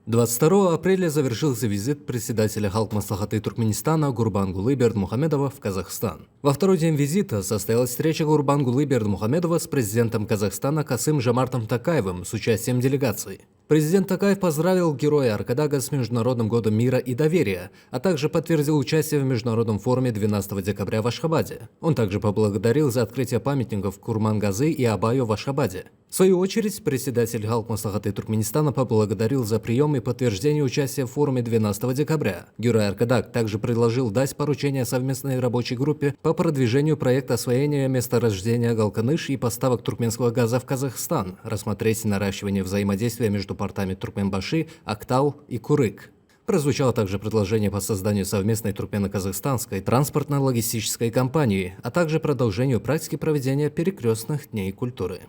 22 апреля завершился визит председателя Халк Маслахаты Туркменистана Гурбангулы Бердмухамедова в Казахстан. Во второй день визита состоялась встреча Гурбангулы Бердмухамедова с президентом Казахстана Касым-Жомартом Токаевым с участием делегации. Президент Токаев поздравил героя Аркадага с Международным годом мира и доверия, а также подтвердил участие в Международном форуме 12 декабря в Ашхабаде. Он также поблагодарил за открытие памятников Курмангазы и Абаю в Ашхабаде. В свою очередь, председатель Халк Маслахаты Туркменистана поблагодарил за прием и подтверждение участия в форуме 12 декабря. Герой Аркадаг также предложил дать поручение совместной рабочей группе по продвижению проекта освоения месторождения Галканыш и поставок туркменского газа в Казахстан, рассмотреть наращивание взаимодействия между портами Туркменбаши, Актау и Курык. Прозвучало также предложение по созданию совместной туркмено-казахстанской транспортно-логистической компании, а также продолжению практики проведения перекрестных дней культуры.